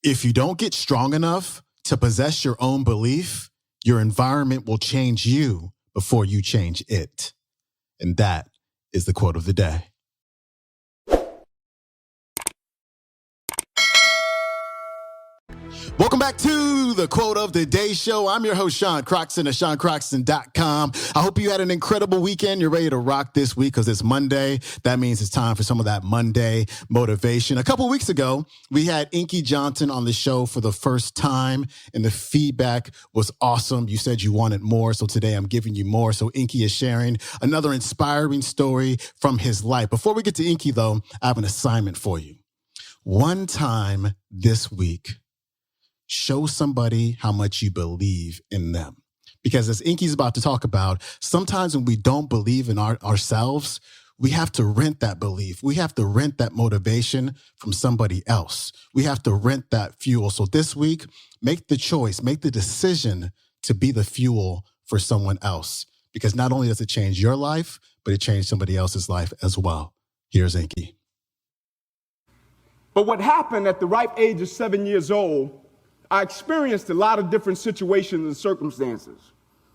If you don't get strong enough to possess your own belief, your environment will change you before you change it. And that is the quote of the day. Welcome back to the Quote of the Day show. I'm your host, Sean Croxton of SeanCroxton.com. I hope you had an incredible weekend. You're ready to rock this week because it's Monday. That means it's time for some of that Monday motivation. A couple weeks ago, we had Inky Johnson on the show for the first time, and the feedback was awesome. You said you wanted more, so today I'm giving you more. So Inky is sharing another inspiring story from his life. Before we get to Inky, though, I have an assignment for you. One time this week, show somebody how much you believe in them. Because as Inky's about to talk about, sometimes when we don't believe in ourselves, we have to rent that belief. We have to rent that motivation from somebody else. We have to rent that fuel. So this week, make the choice, make the decision to be the fuel for someone else. Because not only does it change your life, but it changed somebody else's life as well. Here's Inky. But what happened at the ripe age of 7 years old, I experienced a lot of different situations and circumstances,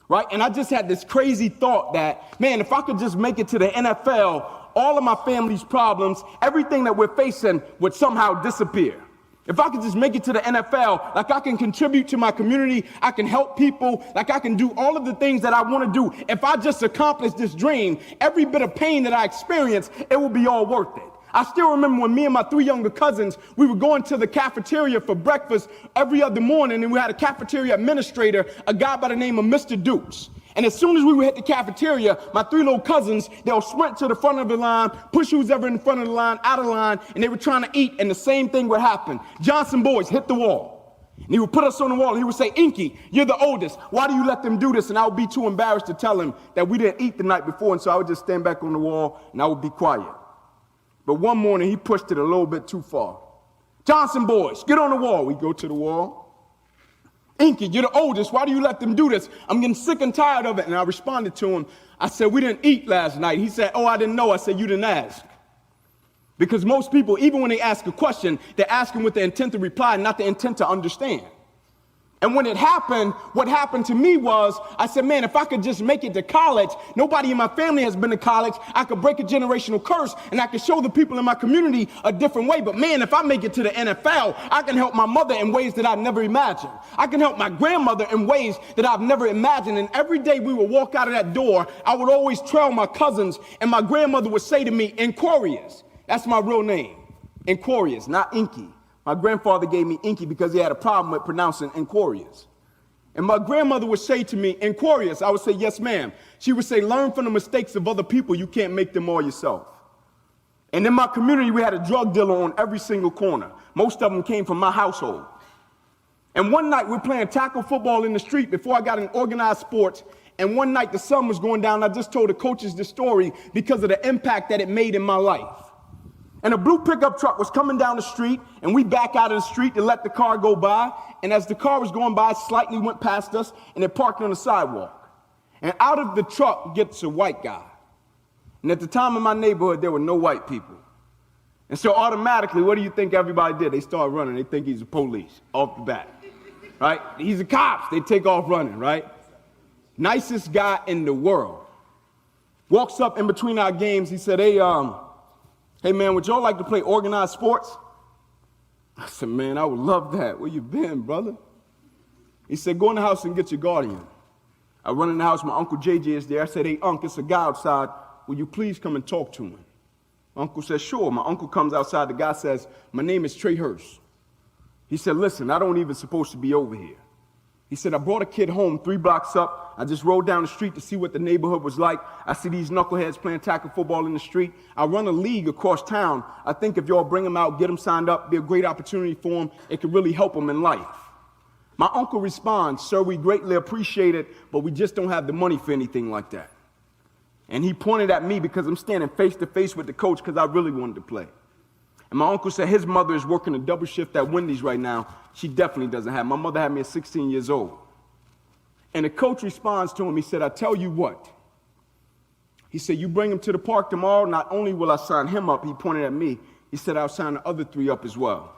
right? And I just had this crazy thought that, man, if I could just make it to the NFL, all of my family's problems, everything that we're facing would somehow disappear. If I could just make it to the NFL, like I can contribute to my community, I can help people, like I can do all of the things that I want to do. If I just accomplish this dream, every bit of pain that I experience, it will be all worth it. I still remember when me and my 3 younger cousins, we were going to the cafeteria for breakfast every other morning, and we had a cafeteria administrator, a guy by the name of Mr. Dukes. And as soon as we would hit the cafeteria, my 3 little cousins, they'll sprint to the front of the line, push who's ever in front of the line, out of line, and they were trying to eat, and the same thing would happen. Johnson boys hit the wall. And he would put us on the wall, and he would say, Inky, you're the oldest. Why do you let them do this? And I would be too embarrassed to tell him that we didn't eat the night before, and so I would just stand back on the wall, and I would be quiet. But one morning, he pushed it a little bit too far. Johnson boys, get on the wall. We go to the wall. Inky, you're the oldest. Why do you let them do this? I'm getting sick and tired of it. And I responded to him. I said, we didn't eat last night. He said, oh, I didn't know. I said, you didn't ask. Because most people, even when they ask a question, they're asking with the intent to reply, not the intent to understand. And when it happened, what happened to me was, I said, man, if I could just make it to college, nobody in my family has been to college, I could break a generational curse, and I could show the people in my community a different way. But man, if I make it to the NFL, I can help my mother in ways that I've never imagined. I can help my grandmother in ways that I've never imagined. And every day we would walk out of that door, I would always trail my cousins, and my grandmother would say to me, Inquarius. That's my real name, Inquarius, not Inky. My grandfather gave me Inky because he had a problem with pronouncing Inquarius. And my grandmother would say to me, Inquarius. I would say, yes, ma'am. She would say, learn from the mistakes of other people. You can't make them all yourself. And in my community, we had a drug dealer on every single corner. Most of them came from my household. And one night, we're playing tackle football in the street before I got in organized sports. And one night, the sun was going down. I just told the coaches this story because of the impact that it made in my life. And a blue pickup truck was coming down the street, and we back out of the street to let the car go by. And as the car was going by, it slightly went past us, and it parked on the sidewalk. And out of the truck gets a white guy. And at the time in my neighborhood, there were no white people. And so automatically, what do you think everybody did? They started running. They think he's the police off the bat, right? He's the cops. They take off running, right? Nicest guy in the world. Walks up in between our games. He said, hey, man, would y'all like to play organized sports? I said, man, I would love that. Where you been, brother? He said, go in the house and get your guardian. I run in the house. My Uncle JJ is there. I said, hey, Unc, it's a guy outside. Will you please come and talk to him? My uncle says, sure. My uncle comes outside. The guy says, my name is Trey Hurst. He said, listen, I don't even supposed to be over here. He said, I brought a kid home 3 blocks up. I just rode down the street to see what the neighborhood was like. I see these knuckleheads playing tackle football in the street. I run a league across town. I think if y'all bring them out, get them signed up, be a great opportunity for them. It could really help them in life. My uncle responds, sir, we greatly appreciate it, but we just don't have the money for anything like that. And he pointed at me because I'm standing face to face with the coach because I really wanted to play. And my uncle said his mother is working a double shift at Wendy's right now. She definitely doesn't have. My mother had me at 16 years old. And the coach responds to him. He said, I tell you what. He said, you bring him to the park tomorrow, not only will I sign him up, he pointed at me. He said, I'll sign the other 3 up as well.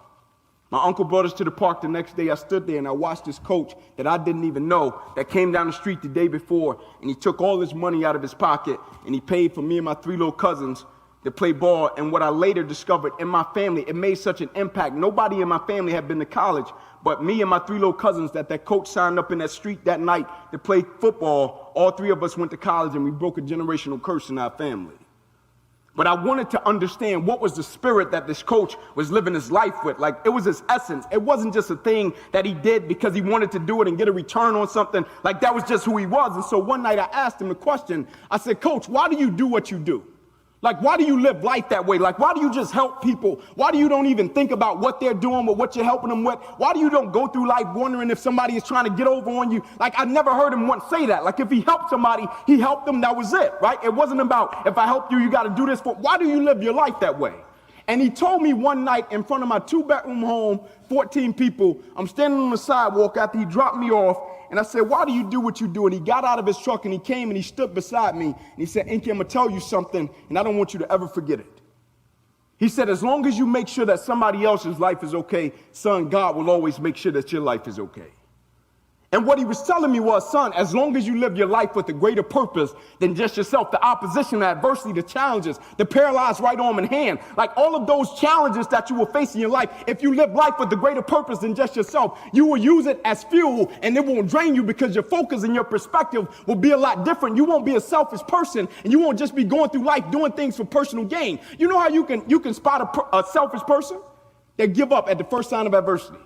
My uncle brought us to the park the next day. I stood there and I watched this coach that I didn't even know that came down the street the day before, and he took all his money out of his pocket and he paid for me and my 3 little cousins to play ball. And what I later discovered in my family, it made such an impact. Nobody in my family had been to college, but me and my 3 little cousins that coach signed up in that street that night to play football. All 3 of us went to college and we broke a generational curse in our family. But I wanted to understand what was the spirit that this coach was living his life with. Like, it was his essence. It wasn't just a thing that he did because he wanted to do it and get a return on something. Like, that was just who he was. And so one night I asked him a question. I said, Coach, why do you do what you do? Like, why do you live life that way? Like, why do you just help people? Why do you don't even think about what they're doing or what you're helping them with? Why do you don't go through life wondering if somebody is trying to get over on you? Like, I never heard him once say that. Like, if he helped somebody, he helped them, that was it, right? It wasn't about, if I help you, you got to do this for. Why do you live your life that way? And he told me one night in front of my 2-bedroom home, 14 people, I'm standing on the sidewalk after he dropped me off, and I said, why do you do what you do? And he got out of his truck and he came and he stood beside me. And he said, Inky, I'm going to tell you something, and I don't want you to ever forget it. He said, as long as you make sure that somebody else's life is okay, son, God will always make sure that your life is okay. And what he was telling me was, son, as long as you live your life with a greater purpose than just yourself, the opposition, the adversity, the challenges, the paralyzed right arm and hand, like all of those challenges that you will face in your life, if you live life with a greater purpose than just yourself, you will use it as fuel and it won't drain you because your focus and your perspective will be a lot different. You won't be a selfish person and you won't just be going through life doing things for personal gain. You know how you can spot a selfish person? They give up at the first sign of adversity.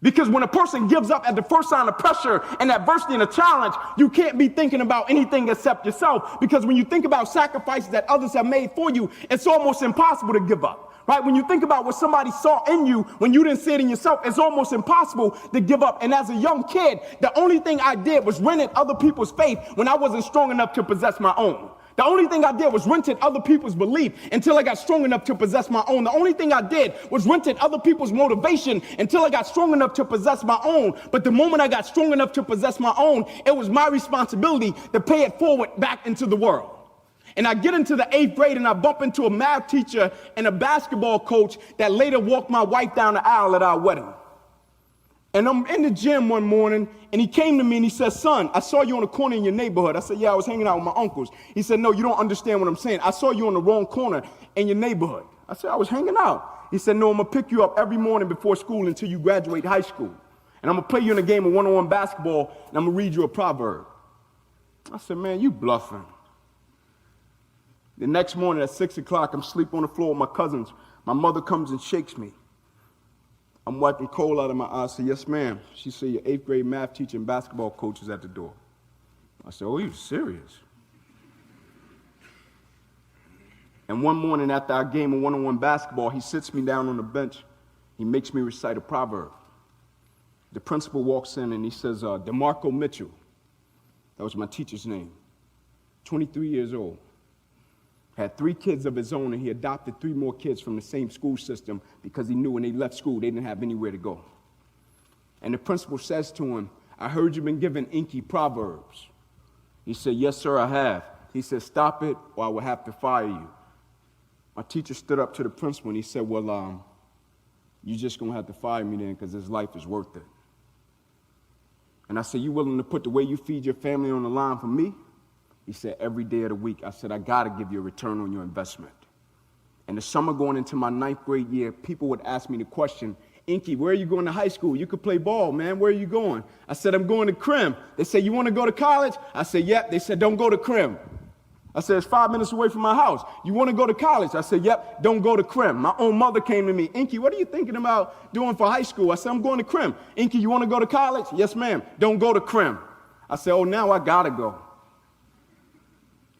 Because when a person gives up at the first sign of pressure and adversity and a challenge, you can't be thinking about anything except yourself. Because when you think about sacrifices that others have made for you, it's almost impossible to give up. Right? When you think about what somebody saw in you when you didn't see it in yourself, it's almost impossible to give up. And as a young kid, the only thing I did was rent at other people's faith when I wasn't strong enough to possess my own. The only thing I did was rented other people's belief until I got strong enough to possess my own. The only thing I did was rented other people's motivation until I got strong enough to possess my own. But the moment I got strong enough to possess my own, it was my responsibility to pay it forward back into the world. And I get into the 8th grade and I bump into a math teacher and a basketball coach that later walked my wife down the aisle at our wedding. And I'm in the gym one morning, and he came to me and he said, son, I saw you on the corner in your neighborhood. I said, yeah, I was hanging out with my uncles. He said, no, you don't understand what I'm saying. I saw you on the wrong corner in your neighborhood. I said, I was hanging out. He said, no, I'm going to pick you up every morning before school until you graduate high school. And I'm going to play you in a game of one-on-one basketball, and I'm going to read you a proverb. I said, man, you bluffing. The next morning at 6 o'clock, I'm sleeping on the floor with my cousins. My mother comes and shakes me. I'm wiping coal out of my eyes. I said, yes, ma'am. She said, your 8th grade math teacher and basketball coach is at the door. I said, oh, you serious? And one morning after our game of one-on-one basketball, he sits me down on the bench. He makes me recite a proverb. The principal walks in and he says, DeMarco Mitchell, that was my teacher's name, 23 years old. Had 3 kids of his own, and he adopted 3 more kids from the same school system because he knew when they left school, they didn't have anywhere to go. And the principal says to him, I heard you've been giving Inky proverbs. He said, yes, sir, I have. He said, stop it or I will have to fire you. My teacher stood up to the principal and he said, well, you're just going to have to fire me then because this life is worth it. And I said, you willing to put the way you feed your family on the line for me? He said, every day of the week. I said, I got to give you a return on your investment. And the summer going into my 9th grade year, people would ask me the question, Inky, where are you going to high school? You could play ball, man. Where are you going? I said, I'm going to Crim. They said, you want to go to college? I said, yep. They said, don't go to Crim. I said, it's 5 minutes away from my house. You want to go to college? I said, yep, don't go to Crim. My own mother came to me, Inky, what are you thinking about doing for high school? I said, I'm going to Crim. Inky, you want to go to college? Yes, ma'am. Don't go to Crim. I said, oh, now I got to go.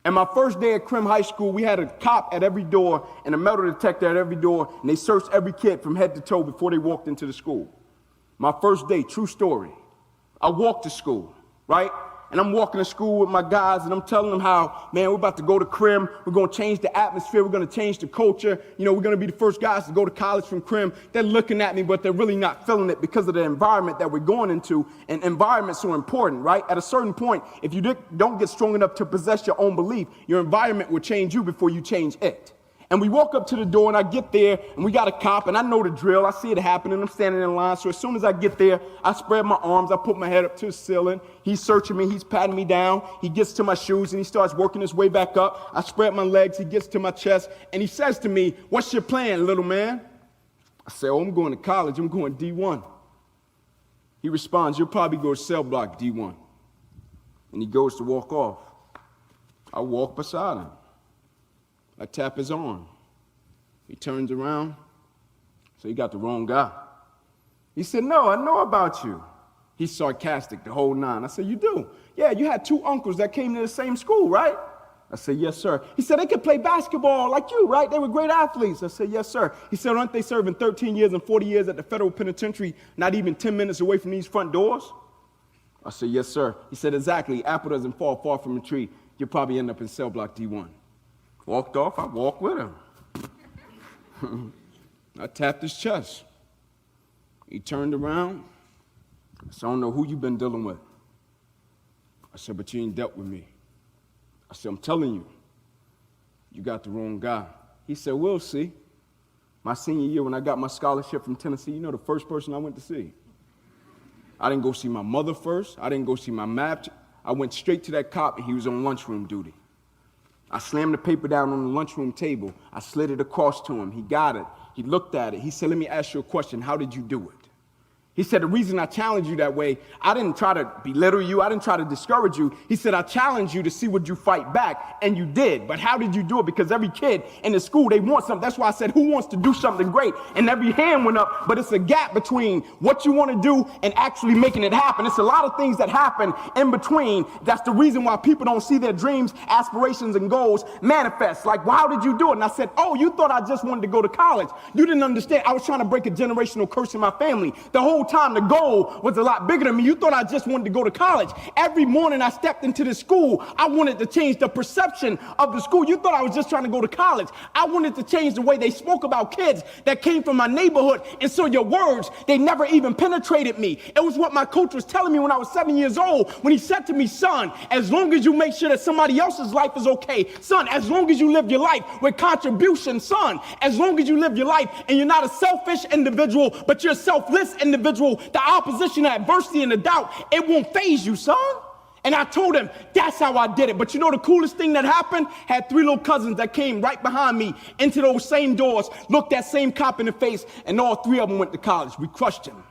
And my first day at Crim High School, we had a cop at every door and a metal detector at every door, and they searched every kid from head to toe before they walked into the school. My first day, true story. I walked to school, right? And I'm walking to school with my guys, and I'm telling them how, man, we're about to go to Crim. We're going to change the atmosphere. We're going to change the culture. You know, we're going to be the first guys to go to college from Crim. They're looking at me, but they're really not feeling it because of the environment that we're going into. And environments are important, right? At a certain point, if you don't get strong enough to possess your own belief, your environment will change you before you change it. And we walk up to the door, and I get there, and we got a cop, and I know the drill. I see it happening. I'm standing in line. So as soon as I get there, I spread my arms. I put my head up to the ceiling. He's searching me. He's patting me down. He gets to my shoes, and he starts working his way back up. I spread my legs. He gets to my chest, and he says to me, "What's your plan, little man?" I say, "Oh, I'm going to college. I'm going D1. He responds, "You'll probably go to cell block D1. And he goes to walk off. I walk beside him. I tap his arm. He turns around. So "You got the wrong guy." He said, "No, I know about you." He's sarcastic, the whole nine. I said, "You do? Yeah, you had two uncles that came to the same school, right?" I said, "Yes, sir." He said, "They could play basketball like you, right? They were great athletes." I said, "Yes, sir." He said, "Aren't they serving 13 years and 40 years at the federal penitentiary, not even 10 minutes away from these front doors?" I said, "Yes, sir." He said, "Exactly. Apple doesn't fall far from a tree. You'll probably end up in cell block D1. Walked off. I walked with him. I tapped his chest. He turned around. I said, "I don't know who you've been dealing with." I said, "But you ain't dealt with me." I said, "I'm telling you, you got the wrong guy." He said, "We'll see." My senior year, when I got my scholarship from Tennessee, you know the first person I went to see? I didn't go see my mother first. I didn't go see my math. I went straight to that cop, and he was on lunchroom duty. I slammed the paper down on the lunchroom table. I slid it across to him. He got it. He looked at it. He said, "Let me ask you a question. How did you do it?" He said, "The reason I challenged you that way, I didn't try to belittle you. I didn't try to discourage you." He said, "I challenged you to see would you fight back, and you did. But how did you do it? Because every kid in the school, they want something." That's why I said, "Who wants to do something great?" And every hand went up, but it's a gap between what you want to do and actually making it happen. It's a lot of things that happen in between. That's the reason why people don't see their dreams, aspirations, and goals manifest. Like, "Well, how did you do it?" And I said, "Oh, you thought I just wanted to go to college. You didn't understand. I was trying to break a generational curse in my family. The whole time the goal was a lot bigger than me. You thought I just wanted to go to college. Every morning I stepped into the school, I wanted to change the perception of the school. You thought I was just trying to go to college. I wanted to change the way they spoke about kids that came from my neighborhood. And so your words, they never even penetrated me." It was what my coach was telling me when I was 7 years old, when he said to me, "Son, as long as you make sure that somebody else's life is okay, son, as long as you live your life with contribution, son, as long as you live your life and you're not a selfish individual, but you're a selfless individual, the opposition, the adversity, and the doubt, it won't faze you, son." And I told him, that's how I did it. But you know the coolest thing that happened? Had 3 little cousins that came right behind me into those same doors, looked that same cop in the face, and all 3 of them went to college. We crushed him.